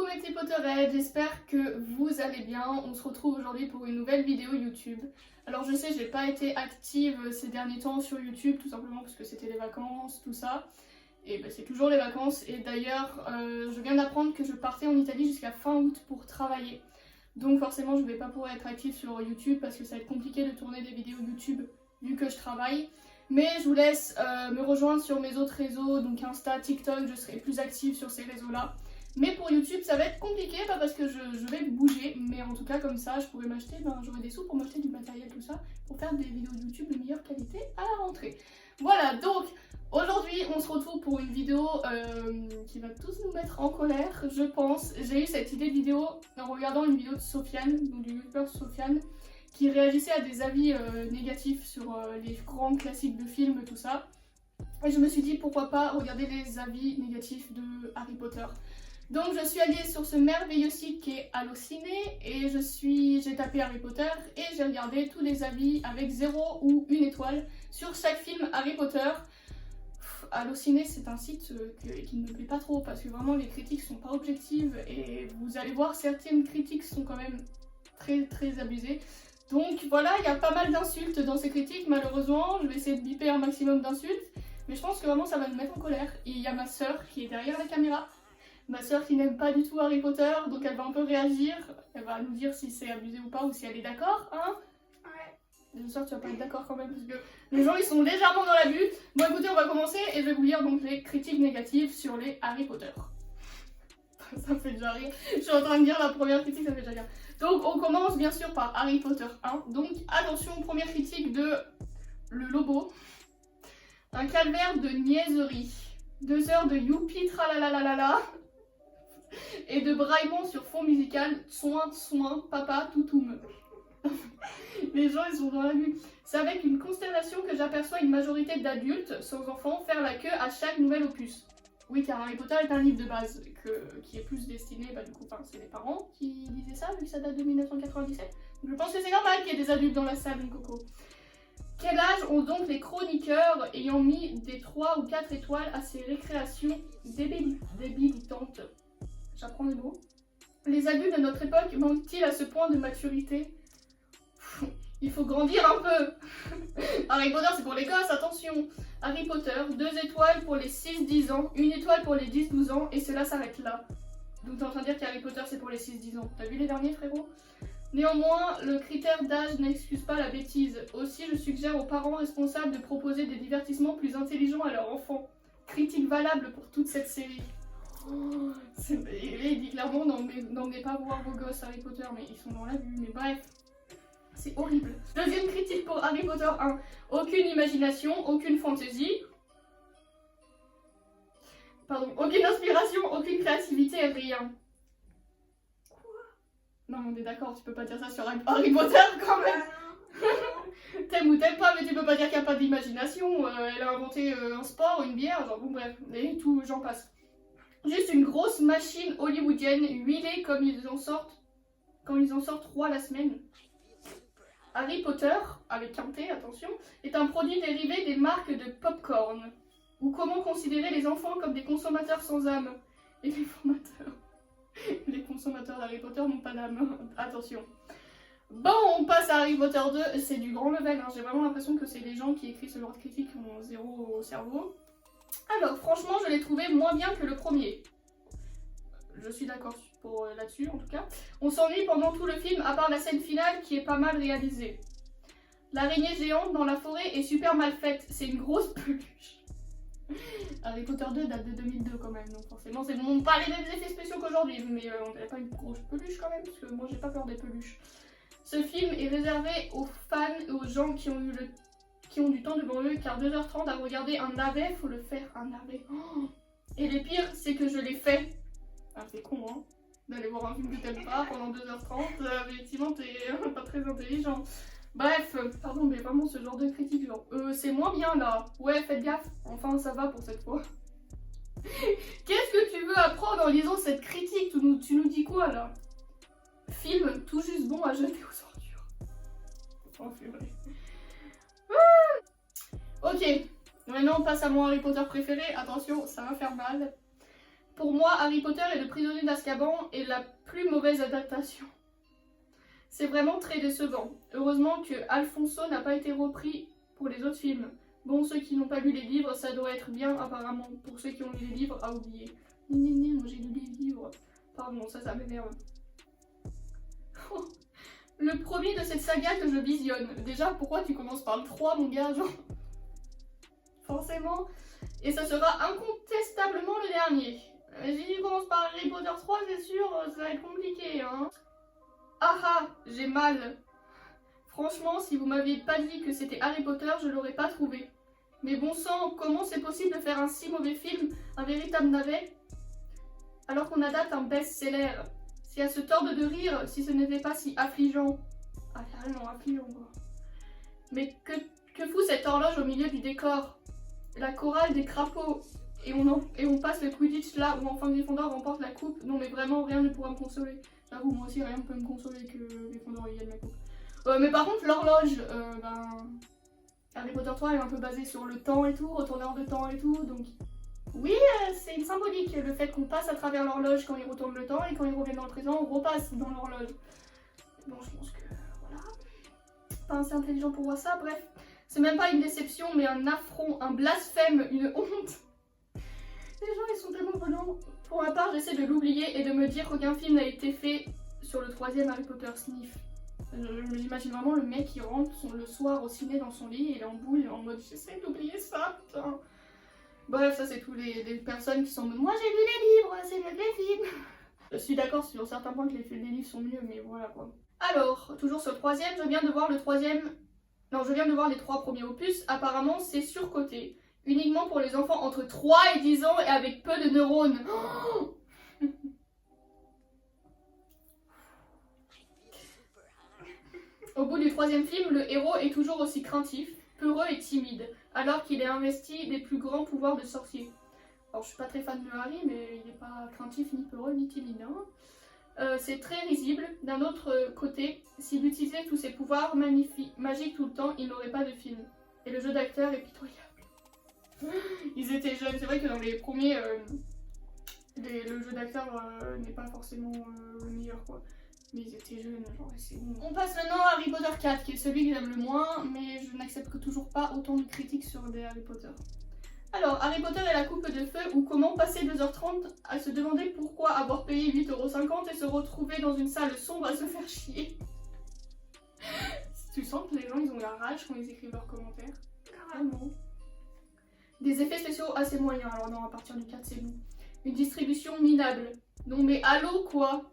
Coucou mes petits Potterheads, j'espère que vous allez bien. On se retrouve aujourd'hui pour une nouvelle vidéo YouTube. Alors je sais, j'ai pas été active ces derniers temps sur YouTube, tout simplement parce que c'était les vacances, tout ça. Et ben, c'est toujours les vacances. Et d'ailleurs, je viens d'apprendre que je partais en Italie jusqu'à fin août pour travailler. Donc forcément, je vais pas pouvoir être active sur YouTube parce que ça va être compliqué de tourner des vidéos YouTube vu que je travaille. Mais je vous laisse me rejoindre sur mes autres réseaux, donc Insta, TikTok, je serai plus active sur ces réseaux-là. Mais pour YouTube, ça va être compliqué, pas parce que je vais bouger, mais en tout cas comme ça, je pourrais m'acheter, j'aurai des sous pour m'acheter du matériel, tout ça, pour faire des vidéos YouTube de meilleure qualité à la rentrée. Voilà, donc aujourd'hui, on se retrouve pour une vidéo qui va tous nous mettre en colère, je pense. J'ai eu cette idée de vidéo en regardant une vidéo de Sofiane, donc du youtubeur Sofiane, qui réagissait à des avis négatifs sur les grands classiques de films, tout ça. Et je me suis dit pourquoi pas regarder les avis négatifs de Harry Potter. Donc je suis allée sur ce merveilleux site qui est Allociné et j'ai tapé Harry Potter et j'ai regardé tous les avis avec 0 ou 1 étoile sur chaque film Harry Potter. Allociné, c'est un site qui ne me plaît pas trop parce que vraiment les critiques sont pas objectives et vous allez voir, certaines critiques sont quand même très abusées. Donc voilà, il y a pas mal d'insultes dans ces critiques, malheureusement. Je vais essayer de biper un maximum d'insultes, mais je pense que vraiment ça va nous mettre en colère. Et il y a ma soeur qui est derrière la caméra, ma soeur qui n'aime pas du tout Harry Potter, donc elle va un peu réagir. Elle va nous dire si c'est abusé ou pas, ou si elle est d'accord, hein. Ouais. J'espère que tu vas pas être d'accord quand même, parce que les gens ils sont légèrement dans la butte. Bon écoutez, on va commencer et je vais vous lire donc les critiques négatives sur les Harry Potter. Ça me fait déjà rire. Je suis en train de lire la première critique, ça me fait déjà rire. Donc on commence bien sûr par Harry Potter 1. Donc attention, première critique de Le Lobo. Un calvaire de niaiserie. 2 heures de youpi tralalalala et de braillement sur fond musical. Soin, papa, toutoum. Les gens ils sont dans la vue. C'est avec une consternation que j'aperçois une majorité d'adultes sans enfants faire la queue à chaque nouvel opus. Oui, car Harry Potter est un livre de base qui est plus destiné, du coup, c'est les parents qui disaient ça, vu que ça date de 1997. Donc je pense que c'est normal qu'il y ait des adultes dans la salle, mon coco. Quel âge ont donc les chroniqueurs ayant mis des 3 ou 4 étoiles à ces récréations débilitantes? J'apprends les mots. Les adultes de notre époque manquent-ils à ce point de maturité? Il faut grandir un peu. Harry Potter c'est pour les gosses, attention. Harry Potter, 2 étoiles pour les 6-10 ans, 1 étoile pour les 10-12 ans et cela s'arrête là. Donc t'es en train de dire qu'Harry Potter c'est pour les 6-10 ans. T'as vu les derniers frérot? Néanmoins, le critère d'âge n'excuse pas la bêtise. Aussi, je suggère aux parents responsables de proposer des divertissements plus intelligents à leurs enfants. Critique valable pour toute cette série. Oh, il dit clairement n'emmenez pas voir vos gosses Harry Potter, mais ils sont dans la vue, mais bref. C'est horrible. Deuxième critique pour Harry Potter 1. Aucune imagination, aucune fantaisie. Pardon, aucune inspiration, aucune créativité, rien. Quoi? Non, on est d'accord, tu peux pas dire ça sur Harry Potter quand même. T'aimes ou t'aimes pas, mais tu peux pas dire qu'il n'y a pas d'imagination. Elle a inventé un sport, une bière, genre bon bref, et tout, j'en passe. Juste une grosse machine hollywoodienne, huilée comme ils en sortent, quand ils en sortent 3 la semaine. Harry Potter, avec un T, attention, est un produit dérivé des marques de popcorn. Ou comment considérer les enfants comme des consommateurs sans âme. Et les consommateurs d'Harry Potter n'ont pas d'âme, attention. Bon, on passe à Harry Potter 2, c'est du grand level, hein. J'ai vraiment l'impression que c'est les gens qui écrivent ce genre de critiques qui ont 0 au cerveau. Alors, franchement, je l'ai trouvé moins bien que le premier. Je suis d'accord là-dessus en tout cas. On s'ennuie pendant tout le film à part la scène finale qui est pas mal réalisée. L'araignée géante dans la forêt est super mal faite, c'est une grosse peluche. Harry Potter 2 date de 2002 quand même, donc forcément c'est bon, pas les mêmes effets spéciaux qu'aujourd'hui, mais on dirait pas une grosse peluche quand même, parce que moi j'ai pas peur des peluches. Ce film est réservé aux fans et aux gens qui ont du temps devant eux, car 2h30 à regarder un navet, faut le faire, un navet. Oh, et le pire, c'est que je l'ai fait. Ah, c'est con, hein, d'aller voir un film que t'aimes pas pendant 2h30, effectivement t'es pas très intelligent. Bref, pardon, mais vraiment ce genre de critique, genre, c'est moins bien là, ouais, faites gaffe, enfin ça va pour cette fois. Qu'est-ce que tu veux apprendre en lisant cette critique? Tu nous dis quoi là? Film tout juste bon à jeter aux ordures. Oh, c'est vrai. Ok, maintenant on passe à mon Harry Potter préféré, attention, ça va faire mal. Pour moi, Harry Potter et le prisonnier d'Azkaban est la plus mauvaise adaptation. C'est vraiment très décevant. Heureusement que Alfonso n'a pas été repris pour les autres films. Bon, ceux qui n'ont pas lu les livres, ça doit être bien apparemment. Pour ceux qui ont lu les livres, à oublier. Moi j'ai lu les livres. Pardon, ça m'énerve. Le premier de cette saga que je visionne. Déjà, pourquoi tu commences par le 3, mon gars, genre forcément. Et ça sera incontestablement le dernier. Si tu commences par Harry Potter 3, c'est sûr, ça va être compliqué, hein. Ah ah, j'ai mal. Franchement, si vous m'aviez pas dit que c'était Harry Potter, je l'aurais pas trouvé. Mais bon sang, comment c'est possible de faire un si mauvais film, un véritable navet, alors qu'on adapte un best-seller? Si elle se torde de rire, si ce n'était pas si affligeant. Ah carrément affligeant quoi. Mais que fout cette horloge au milieu du décor? La chorale des crapauds. Et on passe le Quidditch là où enfin Gryffondor remporte la coupe. Non mais vraiment rien ne pourra me consoler. J'avoue, moi aussi rien ne peut me consoler que Gryffondor y gagne la coupe. Mais par contre l'horloge, Harry Potter 3 est un peu basé sur le temps et tout, retourneur de temps et tout, donc oui, c'est une symbolique, le fait qu'on passe à travers l'horloge quand il retourne le temps et quand il revient dans le présent, on repasse dans l'horloge. Bon, je pense que voilà, pas assez intelligent pour voir ça, bref. C'est même pas une déception, mais un affront, un blasphème, une honte. Les gens, ils sont tellement venants. Pour ma part, j'essaie de l'oublier et de me dire qu'aucun film n'a été fait sur le 3e Harry Potter sniff. J'imagine vraiment le mec qui rentre le soir au ciné dans son lit et il est en boule en mode j'essaie d'oublier ça, putain. Bref, ça c'est tous les personnes qui sont en mode moi j'ai lu les livres, c'est mieux que les films. Je suis d'accord sur certains points que les livres sont mieux, mais voilà quoi. Alors, toujours sur le 3e, je viens de voir le 3e. Non, je viens de voir les 3 premiers opus. Apparemment, c'est surcoté. Uniquement pour les enfants entre 3 et 10 ans et avec peu de neurones. Oh Au bout du 3e film, le héros est toujours aussi craintif, peureux et timide, alors qu'il est investi des plus grands pouvoirs de sorcier. Alors je suis pas très fan de Harry, mais il n'est pas craintif, ni peureux, ni timide. Hein. C'est très risible. D'un autre côté, s'il utilisait tous ses pouvoirs magiques tout le temps, il n'aurait pas de film. Et le jeu d'acteur est pitoyable. Ils étaient jeunes, c'est vrai que dans les premiers, le jeu d'acteur n'est pas forcément le meilleur quoi. Mais ils étaient jeunes, genre c'est bon. On passe maintenant à Harry Potter 4, qui est celui que j'aime le moins, mais je n'accepte toujours pas autant de critiques sur des Harry Potter. Alors, Harry Potter et la coupe de feu, ou comment passer 2h30 à se demander pourquoi avoir payé 8,50€ et se retrouver dans une salle sombre à se faire chier. Tu sens que les gens ils ont la rage quand ils écrivent leurs commentaires. Carrément. Des effets spéciaux assez moyens, alors non, à partir du 4 c'est bon. Une distribution minable. Non mais allô quoi.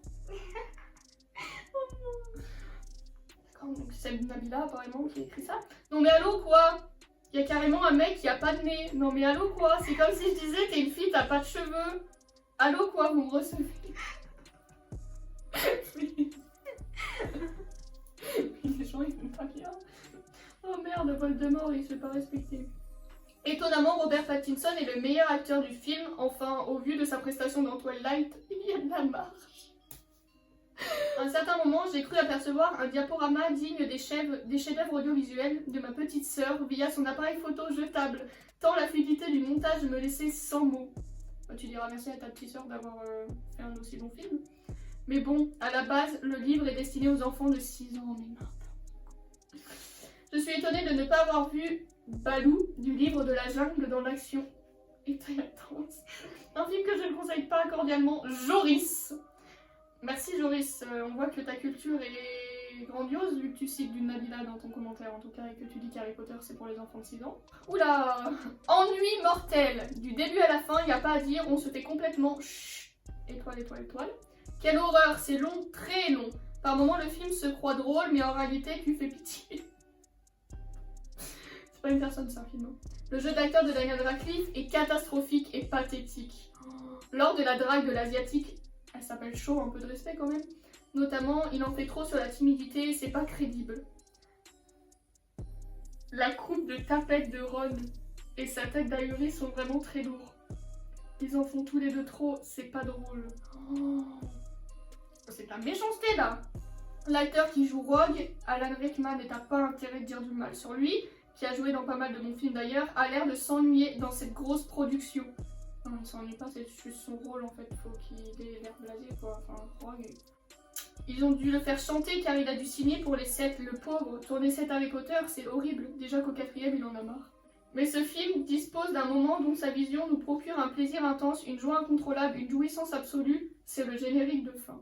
D'accord, donc c'est Nabila apparemment qui a écrit ça. Non mais allô quoi. Il y a carrément un mec qui a pas de nez. Non mais allô quoi. C'est comme si je disais t'es une fille, t'as pas de cheveux. Allô quoi, vous me recevez. Les gens ils font pas bien. Oh merde, Voldemort il se fait pas respecter. Étonnamment, Robert Pattinson est le meilleur acteur du film. Enfin, au vu de sa prestation dans Twilight, il y a de la marge. À un certain moment, j'ai cru apercevoir un diaporama digne des chefs-d'œuvre audiovisuels de ma petite sœur via son appareil photo jetable, tant la fluidité du montage me laissait sans mots. Tu diras merci à ta petite sœur d'avoir fait un aussi bon film. Mais bon, à la base, le livre est destiné aux enfants de 6 ans, mais mince. Je suis étonnée de ne pas avoir vu Baloo du livre de la jungle dans l'action. Et très intense. Un film que je ne conseille pas cordialement, Joris. Merci Joris, on voit que ta culture est grandiose vu que tu cites du Nabila dans ton commentaire en tout cas et que tu dis qu'Harry Potter c'est pour les enfants de 6 ans. Oula. Ennui mortel. Du début à la fin, il n'y a pas à dire, on se fait complètement chut. Étoile, étoile, étoile. Quelle horreur, c'est long, très long. Par moments le film se croit drôle mais en réalité tu fais pitié. C'est pas une personne, c'est un film. Le jeu d'acteur de Daniel Radcliffe est catastrophique et pathétique. Lors de la drague de l'asiatique, elle s'appelle Cho, un peu de respect quand même. Notamment, il en fait trop sur la timidité, c'est pas crédible. La coupe de tapette de Ron et sa tête d'ahuri sont vraiment très lourds. Ils en font tous les deux trop, c'est pas drôle. Oh. C'est de la méchanceté là. L'acteur qui joue Rogue, Alan Rickman, et t'as pas intérêt de dire du mal sur lui, qui a joué dans pas mal de bons films d'ailleurs, a l'air de s'ennuyer dans cette grosse production. Non, il s'ennuie pas, c'est juste son rôle en fait, faut qu'il ait l'air blasé quoi, enfin, drogué. Ils ont dû le faire chanter car il a dû signer pour les 7, le pauvre. Tourner 7 Harry Potter, c'est horrible, déjà qu'au 4e il en a marre. Mais ce film dispose d'un moment dont sa vision nous procure un plaisir intense, une joie incontrôlable, une jouissance absolue, c'est le générique de fin.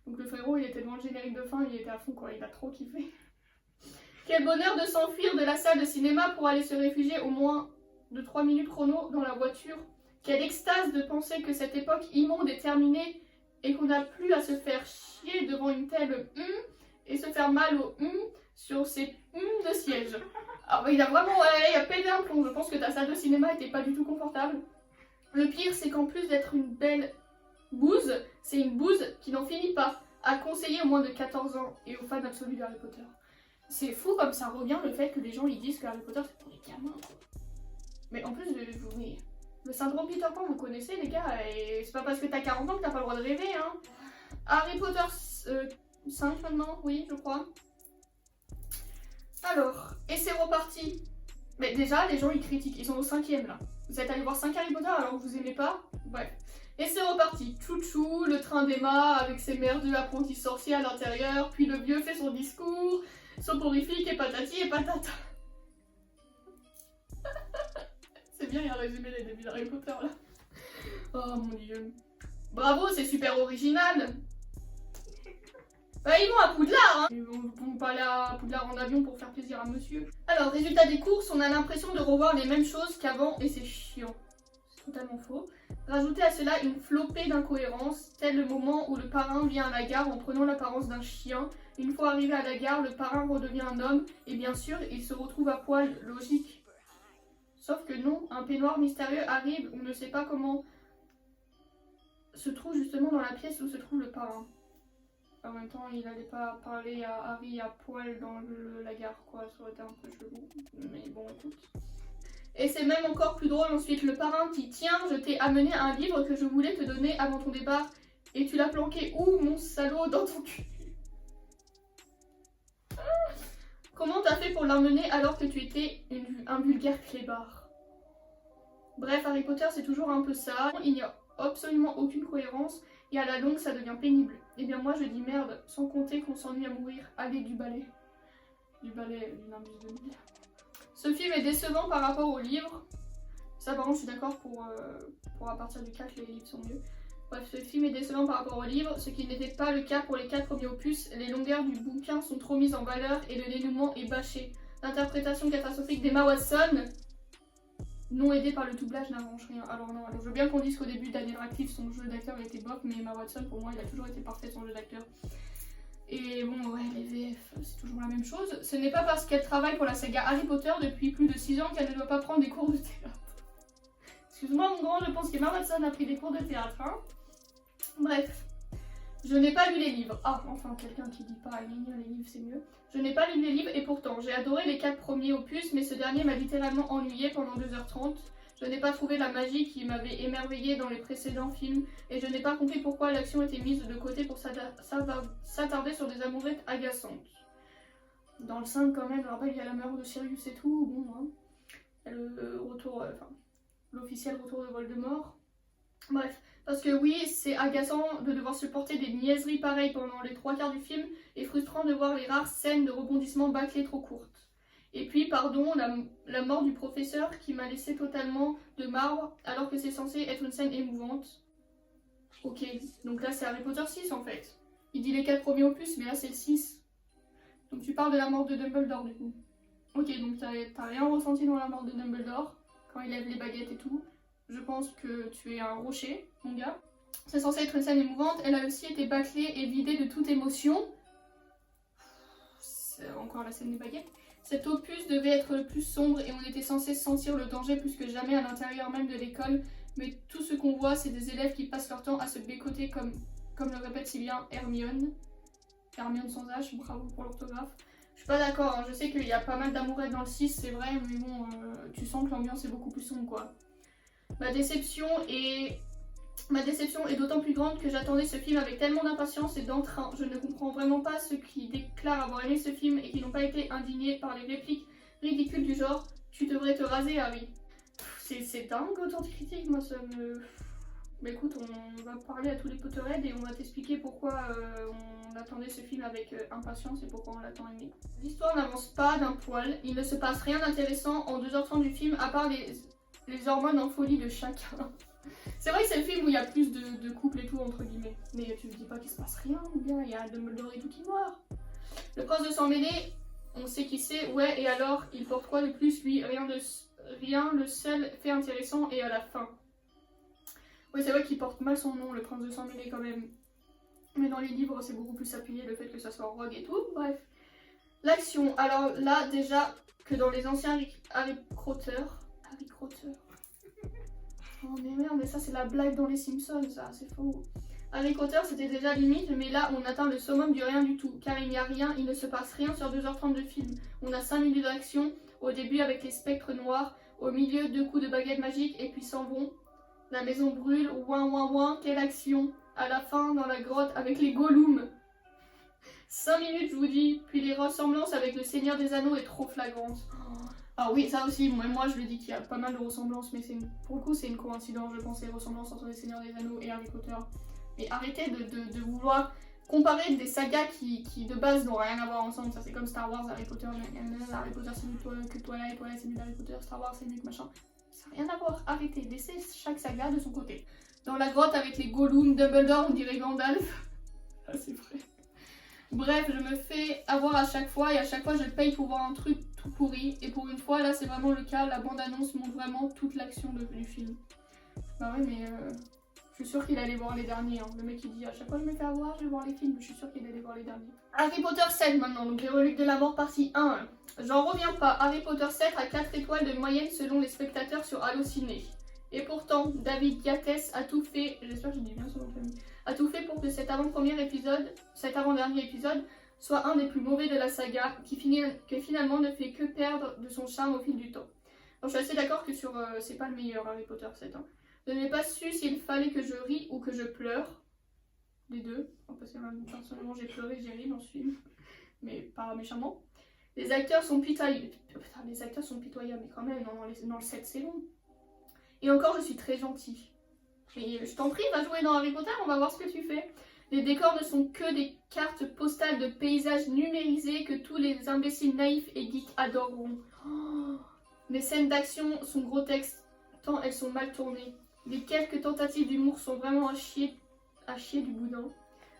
Donc le frérot il était devant le générique de fin, il était à fond quoi, il a trop kiffé. Quel bonheur de s'enfuir de la salle de cinéma pour aller se réfugier au moins de 3 minutes chrono dans la voiture. Quelle extase de penser que cette époque immonde est terminée et qu'on n'a plus à se faire chier devant une telle et se faire mal au sur ces de siège. Alors il a vraiment il a pété un plomb, je pense que ta salle de cinéma était pas du tout confortable. Le pire c'est qu'en plus d'être une belle bouse, c'est une bouse qui n'en finit pas, à conseiller aux moins de 14 ans et aux fans absolus de Harry Potter. C'est fou comme ça revient le fait que les gens ils disent que Harry Potter c'est pour les gamins. Mais en plus, le syndrome Peter Pan, vous connaissez les gars, et c'est pas parce que t'as 40 ans que t'as pas le droit de rêver, hein. Harry Potter 5 maintenant, oui, je crois. Alors, et c'est reparti. Mais déjà, les gens ils critiquent, ils sont au 5e là. Vous êtes allés voir 5 Harry Potter alors que vous aimez pas? Bref. Et c'est reparti. Chouchou, le train d'Emma avec ses merdeux apprentis sorciers à l'intérieur, puis le vieux fait son discours, soporifique et patati et patata. C'est bien, il a résumé les débuts d'Harry Potter là. Oh mon dieu. Bravo, c'est super original. Bah, ils vont à Poudlard, hein. Ils vont pas aller à Poudlard en avion pour faire plaisir à monsieur. Alors, résultat des courses, on a l'impression de revoir les mêmes choses qu'avant et c'est chiant. C'est totalement faux. Rajoutez à cela une flopée d'incohérences, tel le moment où le parrain vient à la gare en prenant l'apparence d'un chien. Une fois arrivé à la gare, le parrain redevient un homme et bien sûr, il se retrouve à poil, logique. Sauf que non, un peignoir mystérieux arrive, on ne sait pas comment se trouve justement dans la pièce où se trouve le parrain. En même temps, il n'allait pas parler à Harry à poil dans la gare, quoi, ça aurait été un peu chelou. Mais bon, écoute. Et c'est même encore plus drôle ensuite, le parrain qui tiens, je t'ai amené un livre que je voulais te donner avant ton départ et tu l'as planqué où, mon salaud, dans ton cul? Comment t'as fait pour l'emmener alors que tu étais un vulgaire clébard? Bref, Harry Potter c'est toujours un peu ça, il n'y a absolument aucune cohérence et à la longue ça devient pénible. Et bien moi je dis merde, sans compter qu'on s'ennuie à mourir. Allez, du balai. Du balai, du Nimbus 2000. Ce film est décevant par rapport au livre. Ça par contre je suis d'accord pour à partir du 4 les livres sont mieux. Bref, ce film est décevant par rapport au livre, ce qui n'était pas le cas pour les 4 premiers opus. Les longueurs du bouquin sont trop mises en valeur et le dénouement est bâché. L'interprétation catastrophique d'Emma Watson, non aidée par le doublage, n'arrange rien. Alors non, alors je veux bien qu'on dise qu'au début Daniel Radcliffe, son jeu d'acteur était bof, mais Emma Watson, pour moi, il a toujours été parfait son jeu d'acteur. Et bon, ouais, les VF, c'est toujours la même chose. Ce n'est pas parce qu'elle travaille pour la saga Harry Potter depuis plus de 6 ans qu'elle ne doit pas prendre des cours de théâtre. Excuse-moi mon grand, je pense qu'Emma Watson a pris des cours de théâtre, hein. Bref. Je n'ai pas lu les livres. Ah, enfin, quelqu'un qui dit pas lire les livres, c'est mieux. Je n'ai pas lu les livres et pourtant, j'ai adoré les 4 premiers opus, mais ce dernier m'a littéralement ennuyé pendant 2h30. Je n'ai pas trouvé la magie qui m'avait émerveillée dans les précédents films et je n'ai pas compris pourquoi l'action était mise de côté pour s'attarder sur des amourettes agaçantes. Dans le 5 quand même, je rappelle, il y a la mort de Sirius et tout, bon, hein. Le retour, l'officiel retour de Voldemort. Bref, parce que oui, c'est agaçant de devoir supporter des niaiseries pareilles pendant les 3/4 du film et frustrant de voir les rares scènes de rebondissement bâclées trop courtes. Et puis, pardon, la mort du professeur qui m'a laissé totalement de marbre alors que c'est censé être une scène émouvante. Ok, donc là c'est Harry Potter 6 en fait. Il dit les 4 premiers opus, mais là c'est le 6. Donc tu parles de la mort de Dumbledore du coup. Ok, donc t'as rien ressenti dans la mort de Dumbledore, quand il lève les baguettes et tout. Je pense que tu es un rocher, mon gars. C'est censé être une scène émouvante, elle a aussi été bâclée et vidée de toute émotion. C'est encore la scène des baguettes. Cet opus devait être le plus sombre et on était censé sentir le danger plus que jamais à l'intérieur même de l'école. Mais tout ce qu'on voit, c'est des élèves qui passent leur temps à se bécoter comme le répète si bien Hermione. Hermione sans H, bravo pour l'orthographe. Je suis pas d'accord, hein. Je sais qu'il y a pas mal d'amourettes dans le 6, c'est vrai, mais bon, tu sens que l'ambiance est beaucoup plus sombre quoi. Ma déception est d'autant plus grande que j'attendais ce film avec tellement d'impatience et d'entrain. Je ne comprends vraiment pas ceux qui déclarent avoir aimé ce film et qui n'ont pas été indignés par les répliques ridicules du genre « Tu devrais te raser, Harry ». c'est dingue autant de critiques, moi ça me... Bah écoute, on va parler à tous les Potterheads et on va t'expliquer pourquoi on attendait ce film avec impatience et pourquoi on l'a tant aimé. L'histoire n'avance pas d'un poil, il ne se passe rien d'intéressant en 2h30 du film à part les hormones en folie de chacun. C'est vrai que c'est le film où il y a plus de couples et tout entre guillemets. Mais tu me dis pas qu'il se passe rien ou bien il y a Dumbledore et tout qui meurt. Le prince de sang mêlé, on sait qui c'est, ouais, et alors il porte quoi de plus lui? Rien, le seul fait intéressant est à la fin. Oui, c'est vrai qu'il porte mal son nom, le prince de sang mêlé quand même. Mais dans les livres, c'est beaucoup plus appuyé le fait que ça soit Rogue et tout. Bref. L'action. Alors là, déjà, que dans les anciens Harry Potter. Oh mais merde, mais ça c'est la blague dans les Simpsons, ça, c'est faux. Harry Potter, c'était déjà limite, mais là, on atteint le summum du rien du tout. Car il n'y a rien, il ne se passe rien sur 2h30 de film. On a 5 minutes d'action, au début avec les spectres noirs, au milieu 2 coups de baguette magique et puis s'en vont. La maison brûle, ouin ouin ouin, quelle action! À la fin, dans la grotte, avec les Gollum. 5 minutes, je vous dis, puis les ressemblances avec le Seigneur des Anneaux est trop flagrante. Alors oui, ça aussi, moi je le dis qu'il y a pas mal de ressemblances, mais pour le coup c'est une coïncidence, je pense, les ressemblances entre les Seigneurs des Anneaux et Harry Potter. Mais arrêtez de vouloir comparer des sagas qui de base n'ont rien à voir ensemble. Ça c'est comme Star Wars, Harry Potter c'est mieux que Twilight, Twilight c'est mieux Harry Potter, Star Wars c'est mieux que machin. Ça n'a rien à voir, arrêtez, laissez chaque saga de son côté. Dans la grotte avec les Gollum, Dumbledore, on dirait Gandalf. Ah c'est vrai. Bref, je me fais avoir à chaque fois et à chaque fois je paye pour voir un truc tout pourri. Et pour une fois, là c'est vraiment le cas, la bande-annonce montre vraiment toute l'action du film. Bah ouais, mais je suis sûre qu'il allait voir les derniers. Hein. Le mec il dit à chaque fois je me fais avoir, je vais voir les films. Je suis sûre qu'il allait voir les derniers. Harry Potter 7 maintenant, donc les reliques de la mort partie 1. J'en reviens pas, Harry Potter 7 a 4 étoiles de moyenne selon les spectateurs sur Allociné. Et pourtant, David Yates a tout fait, j'espère que je dis bien son nom de famille, a tout fait pour que cet avant-dernier épisode soit un des plus mauvais de la saga, qui finalement ne fait que perdre de son charme au fil du temps. Donc je suis assez d'accord que c'est pas le meilleur Harry Potter 7. Hein. Je n'ai pas su s'il fallait que je ris ou que je pleure. Les deux. Parce que même personnellement j'ai pleuré, j'ai ri dans ce film. Mais pas méchamment. Les acteurs sont pitoyables. Putain, les acteurs sont pitoyables, mais quand même, dans le 7 c'est long. Et encore, je suis très gentille. Et je t'en prie, va jouer dans Harry Potter, on va voir ce que tu fais. Les décors ne sont que des cartes postales de paysages numérisés que tous les imbéciles naïfs et geeks adoreront. Oh, les scènes d'action sont grotesques, tant elles sont mal tournées. Les quelques tentatives d'humour sont vraiment à chier du boudin.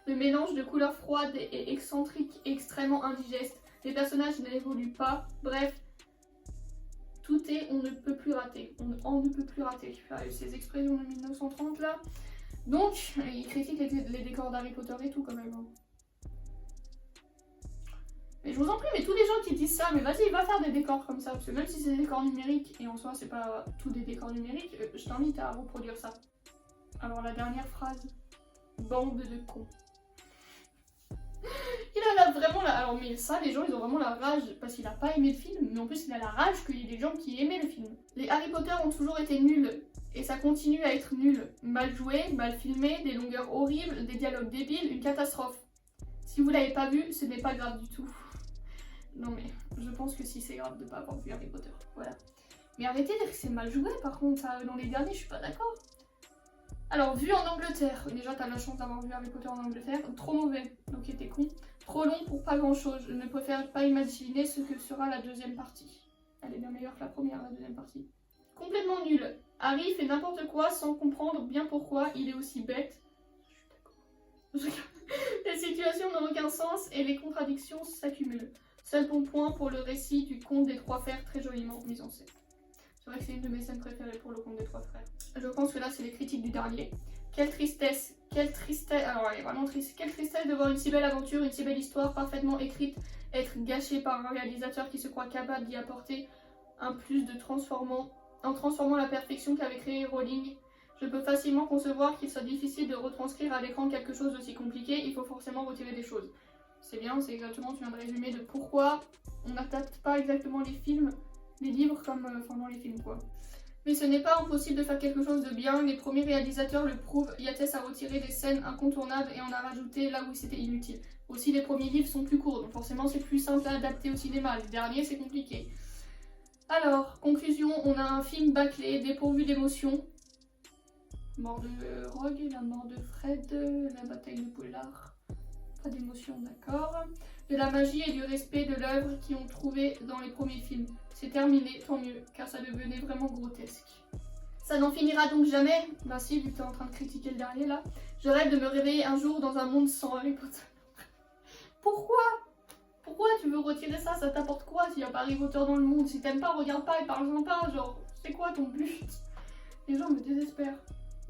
Le mélange de couleurs froides et excentriques est extrêmement indigeste. Les personnages n'évoluent pas. Bref, tout est on ne peut plus rater. On ne peut plus rater. Ces expressions de 1930 là. Donc, il critique les décors d'Harry Potter et tout quand même. Hein. Mais je vous en prie, mais tous les gens qui disent ça, mais vas-y, va faire des décors comme ça. Parce que même si c'est des décors numériques, et en soi c'est pas tous des décors numériques, je t'invite à reproduire ça. Alors la dernière phrase. Bande de cons. Il a vraiment la... Alors mais ça, les gens ils ont vraiment la rage parce qu'il a pas aimé le film, mais en plus il a la rage qu'il y ait des gens qui aimaient le film. Les Harry Potter ont toujours été nuls, et ça continue à être nul. Mal joué, mal filmé, des longueurs horribles, des dialogues débiles, une catastrophe. Si vous l'avez pas vu, ce n'est pas grave du tout. Non mais, je pense que si c'est grave de pas avoir vu Harry Potter, voilà. Mais arrêtez de dire que c'est mal joué par contre, ça, dans les derniers je suis pas d'accord. Alors, vu en Angleterre, déjà t'as la chance d'avoir vu Harry Potter en Angleterre, trop mauvais, donc il était con. Trop long pour pas grand chose, je ne préfère pas imaginer ce que sera la deuxième partie. Elle est bien meilleure que la première, la deuxième partie. Complètement nul. Harry fait n'importe quoi sans comprendre bien pourquoi il est aussi bête. Je suis d'accord. Les situations n'ont aucun sens et les contradictions s'accumulent. Seul bon point pour le récit du conte des trois frères très joliment mis en scène. C'est vrai que c'est une de mes scènes préférées pour le conte des trois frères. Je pense que là c'est les critiques du dernier. Quelle tristesse, alors elle est vraiment triste. Quelle tristesse de voir une si belle aventure, une si belle histoire parfaitement écrite être gâchée par un réalisateur qui se croit capable d'y apporter un plus en transformant la perfection qu'avait créé Rowling. Je peux facilement concevoir qu'il soit difficile de retranscrire à l'écran quelque chose d'aussi compliqué, il faut forcément retirer des choses. C'est bien, c'est exactement, tu viens de résumer de pourquoi on n'adapte pas exactement les livres comme dans les films quoi. Mais ce n'est pas impossible de faire quelque chose de bien, les premiers réalisateurs le prouvent, Yates a retiré des scènes incontournables et en a rajouté là où c'était inutile. Aussi les premiers livres sont plus courts, donc forcément c'est plus simple à adapter au cinéma, les derniers c'est compliqué. Alors, conclusion, on a un film bâclé, dépourvu d'émotion. Mort de Rogue, la mort de Fred, la bataille de Pollard. Pas d'émotion, d'accord. De la magie et du respect de l'œuvre qu'ils ont trouvé dans les premiers films. C'est terminé, tant mieux, car ça devenait vraiment grotesque. Ça n'en finira donc jamais. Bah si, vu que t'es en train de critiquer le dernier là. Je rêve de me réveiller un jour dans un monde sans Harry Potter. Pourquoi? Pourquoi tu veux retirer ça? Ça t'apporte quoi s'il n'y a pas Harry Potter dans le monde? Si t'aimes pas, regarde pas et parle-en pas. Genre, c'est quoi ton but? Les gens me désespèrent.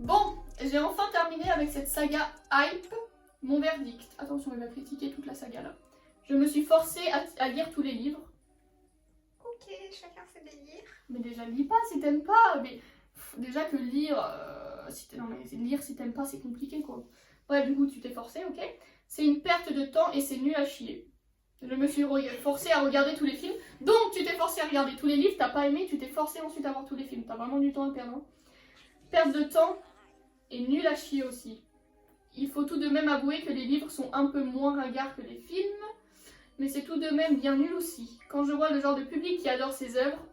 Bon, j'ai enfin terminé avec cette saga Hype. Mon verdict. Attention, il va critiquer toute la saga là. Je me suis forcée à lire tous les livres. Ok, chacun ses délires. Mais déjà, lis pas si t'aimes pas. Mais déjà que lire, non mais lire si t'aimes pas, c'est compliqué quoi. Bref, du coup, tu t'es forcée, ok. C'est une perte de temps et c'est nul à chier. Je me suis forcée à regarder tous les films. Donc, tu t'es forcée à regarder tous les livres, t'as pas aimé, tu t'es forcée ensuite à voir tous les films. T'as vraiment du temps à perdre. Hein. Perte de temps et nul à chier aussi. Il faut tout de même avouer que les livres sont un peu moins ringards que les films, mais c'est tout de même bien nul aussi. Quand je vois le genre de public qui adore ces œuvres,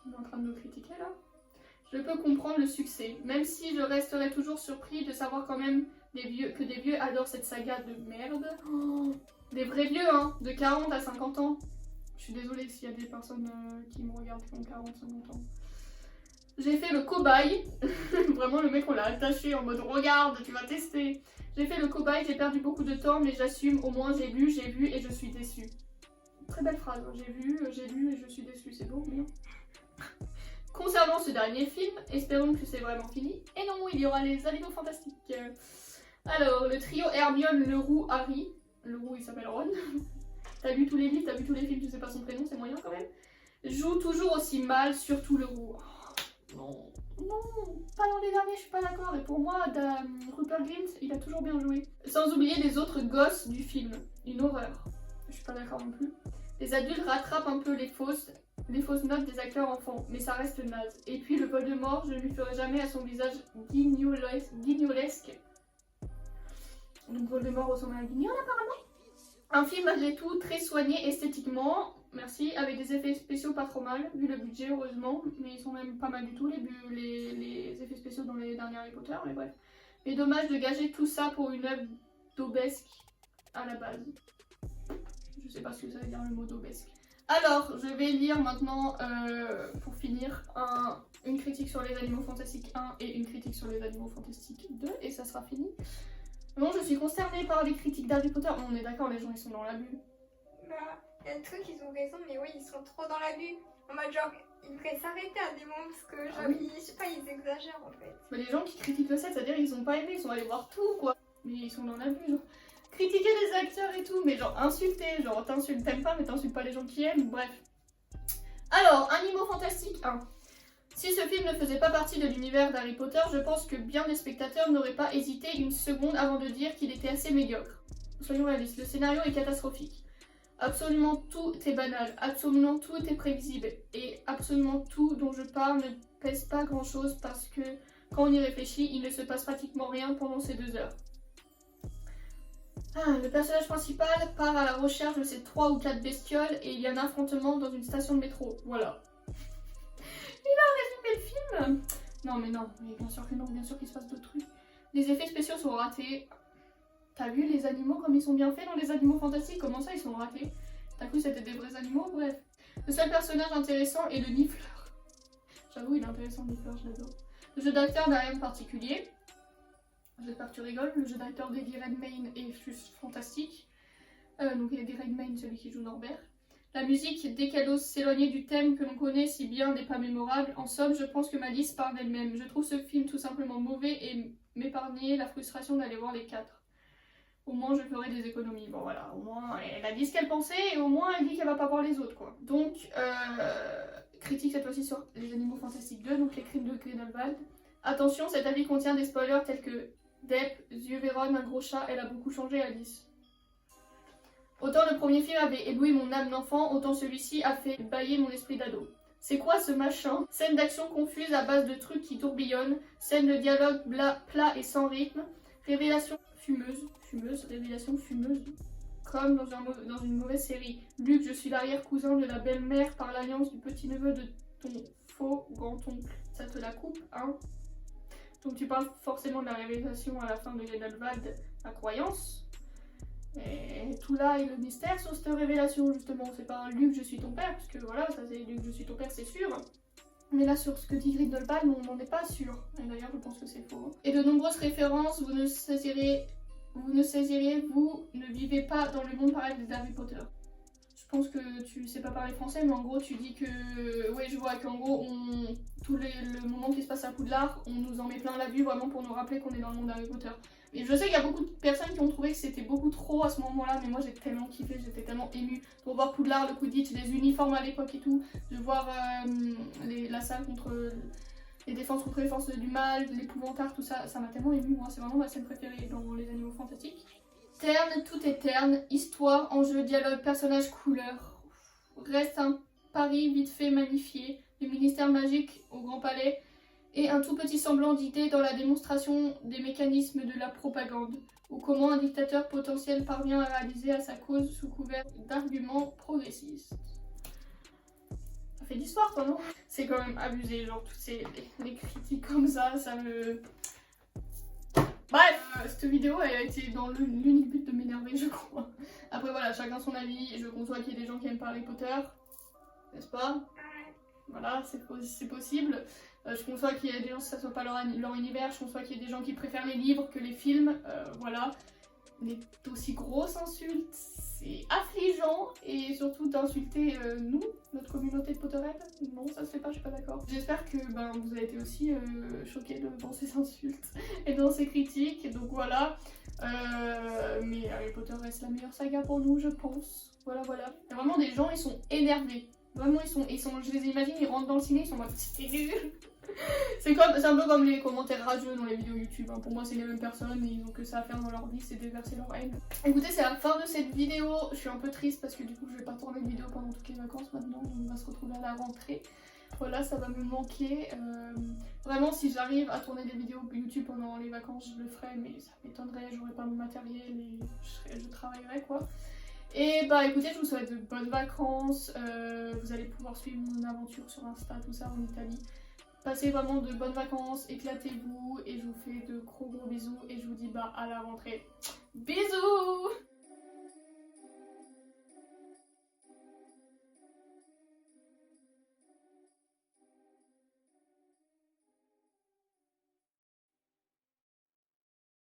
on est en train de me critiquer là, je peux comprendre le succès, même si je resterai toujours surpris de savoir quand même que des vieux adorent cette saga de merde. Oh, des vrais vieux, hein, de 40 à 50 ans. Je suis désolée s'il y a des personnes qui me regardent qui ont 40-50 ans. J'ai fait le cobaye. Vraiment, le mec, on l'a attaché en mode regarde, tu vas tester. J'ai fait le cobaye, j'ai perdu beaucoup de temps, mais j'assume, au moins j'ai lu, j'ai vu et je suis déçue. Très belle phrase, hein. J'ai lu et je suis déçue, c'est beau, bien. Concernant ce dernier film, espérons que c'est vraiment fini. Et non, il y aura les animaux fantastiques. Alors, le trio Hermione, Leroux, Harry. Leroux, il s'appelle Ron. T'as lu tous les livres, t'as vu tous les films, tu sais pas son prénom, c'est moyen quand même. Joue toujours aussi mal, surtout Leroux. Non, non, pas dans les derniers, je suis pas d'accord. Et pour moi, Rupert Grint, il a toujours bien joué. Sans oublier les autres gosses du film. Une horreur. Je suis pas d'accord non plus. Les adultes rattrapent un peu les fausses notes des acteurs enfants, mais ça reste naze. Et puis le Voldemort, je ne lui ferai jamais à son visage guignolesque. Donc Voldemort ressemble à un guignol apparemment. Un film malgré tout très soigné esthétiquement. Merci, avec des effets spéciaux pas trop mal, vu le budget heureusement, mais ils sont même pas mal du tout les effets spéciaux dans les derniers Harry Potter, mais bref. Mais dommage de gager tout ça pour une œuvre d'obesque à la base. Je sais pas ce que ça veut dire le mot d'obesque. Alors, je vais lire maintenant, pour finir, une critique sur les Animaux Fantastiques 1 et une critique sur les Animaux Fantastiques 2, et ça sera fini. Bon, je suis consternée par les critiques d'Harry Potter. On est d'accord, les gens ils sont dans l'abus. Bah, il y a des trucs, ils ont raison, mais oui, ils sont trop dans l'abus. En mode genre, ils devraient s'arrêter à des moments parce que, genre, oui. je sais pas, ils exagèrent en fait. Mais les gens qui critiquent le set, c'est-à-dire ils ont pas aimé, ils sont allés voir tout quoi. Mais ils sont dans l'abus, genre. Critiquer les acteurs et tout, mais genre insulter, genre t'aimes pas mais t'insultes pas les gens qui aiment, bref. Alors, Animaux Fantastiques 1. Si ce film ne faisait pas partie de l'univers d'Harry Potter, je pense que bien des spectateurs n'auraient pas hésité une seconde avant de dire qu'il était assez médiocre. Soyons réalistes, le scénario est catastrophique. Absolument tout est banal, absolument tout est prévisible, et absolument tout dont je parle ne pèse pas grand chose parce que quand on y réfléchit, il ne se passe pratiquement rien pendant ces 2 heures. Le personnage principal part à la recherche de ces 3 ou 4 bestioles et il y a un affrontement dans une station de métro. Voilà. Il a résumé le film. Non mais non, mais bien sûr que non, bien sûr qu'il se passe d'autres trucs. Les effets spéciaux sont ratés. T'as vu les animaux comme ils sont bien faits dans les Animaux Fantastiques? Comment ça ils sont ratés? T'as cru que c'était des vrais animaux? Bref. Le seul personnage intéressant est le Nifleur. J'avoue il est intéressant le Nifleur, je l'adore. Le jeu d'acteur n'a rien de particulier. J'espère que tu rigoles, le jeu d'acteur d'Eddie Redmayne est juste fantastique. Donc Eddie Redmayne, celui qui joue Norbert. La musique, dès qu'elle ose s'éloigner du thème que l'on connaît si bien, n'est pas mémorable. En somme, je pense que ma liste parle d'elle-même. Je trouve ce film tout simplement mauvais et m'épargner la frustration d'aller voir les 4. Au moins je ferai des économies. Bon voilà, au moins elle a dit ce qu'elle pensait et au moins elle dit qu'elle va pas voir les autres quoi. Donc, critique cette fois-ci sur les Animaux Fantastiques 2, donc les crimes de Grindelwald. Attention, cet avis contient des spoilers tels que Depp, yeux Véron, un gros chat, elle a beaucoup changé Alice. Autant le premier film avait ébloui mon âme d'enfant, autant celui-ci a fait bâiller mon esprit d'ado. C'est quoi ce machin? Scène d'action confuse à base de trucs qui tourbillonnent, scène de dialogue plat et sans rythme, révélation fumeuse, révélation fumeuse. comme dans une mauvaise série. Luc, je suis l'arrière-cousin de la belle-mère par l'alliance du petit-neveu de ton faux grand-oncle. Ça te la coupe, hein? Donc tu parles forcément de la révélation à la fin de Grindelwald, la croyance. Et tout là est le mystère sur cette révélation, justement. C'est pas un Luc, je suis ton père, parce que voilà, ça c'est Luc, je suis ton père, c'est sûr. Mais là, sur ce que dit Grindelwald, on n'en est pas sûr. Et d'ailleurs, je pense que c'est faux. Et de nombreuses références, vous ne saisirez, vous ne vivez pas dans le monde parallèle d'Harry Potter. Je pense que tu sais pas parler français, mais en gros, tu dis que... Oui, je vois qu'en gros, le moment qui se passe à Poudlard, on nous en met plein la vue, vraiment pour nous rappeler qu'on est dans le monde d'Harry Potter. Et je sais qu'il y a beaucoup de personnes qui ont trouvé que c'était beaucoup trop à ce moment-là, mais moi j'ai tellement kiffé, j'étais tellement émue pour voir Poudlard, le Quidditch, les uniformes à l'époque et tout, de voir la salle contre les défenses contre les forces du mal, l'épouvantard, tout ça, ça m'a tellement émue, moi c'est vraiment ma scène préférée dans les Animaux Fantastiques. Terne, tout est terne, histoire, enjeu, dialogue, personnage, couleur. Reste un pari vite fait magnifié, le ministère magique au Grand Palais, et un tout petit semblant d'idée dans la démonstration des mécanismes de la propagande, ou comment un dictateur potentiel parvient à réaliser à sa cause sous couvert d'arguments progressistes. Ça fait d'histoire, toi, non? C'est quand même abusé, genre toutes les critiques comme ça me... Bref, cette vidéo elle a été dans l'unique but de m'énerver, je crois. Après voilà, chacun son avis, je conçois qu'il y ait des gens qui aiment pas Harry Potter, n'est-ce pas? Voilà, c'est possible. Je conçois qu'il y ait des gens, ça soit pas leur univers, je conçois qu'il y ait des gens qui préfèrent les livres que les films, voilà. Mais d'aussi grosses insultes, c'est affligeant, et surtout d'insulter nous, notre communauté de Potterhead, non ça se fait pas, je suis pas d'accord. J'espère que vous avez été aussi choqués dans ces insultes et dans ces critiques, donc voilà. Mais Harry Potter reste la meilleure saga pour nous, je pense. Voilà. Il y a vraiment des gens, ils sont énervés. Vraiment, je les imagine, ils rentrent dans le ciné, ils sont en mode c'est nul. C'est un peu comme les commentaires rageux dans les vidéos YouTube, hein. Pour moi c'est les mêmes personnes et ils ont que ça à faire dans leur vie, c'est déverser leur haine. Écoutez, c'est la fin de cette vidéo, je suis un peu triste parce que du coup je vais pas tourner de vidéo pendant toutes les vacances maintenant, on va se retrouver à la rentrée. Voilà, ça va me manquer. Vraiment, si j'arrive à tourner des vidéos YouTube pendant les vacances, je le ferai, mais ça m'étonnerait, j'aurai pas mon matériel et je travaillerai quoi. Et écoutez, je vous souhaite de bonnes vacances, vous allez pouvoir suivre mon aventure sur Insta, tout ça en Italie. Passez vraiment de bonnes vacances, éclatez-vous et je vous fais de gros bisous et je vous dis à la rentrée. Bisous!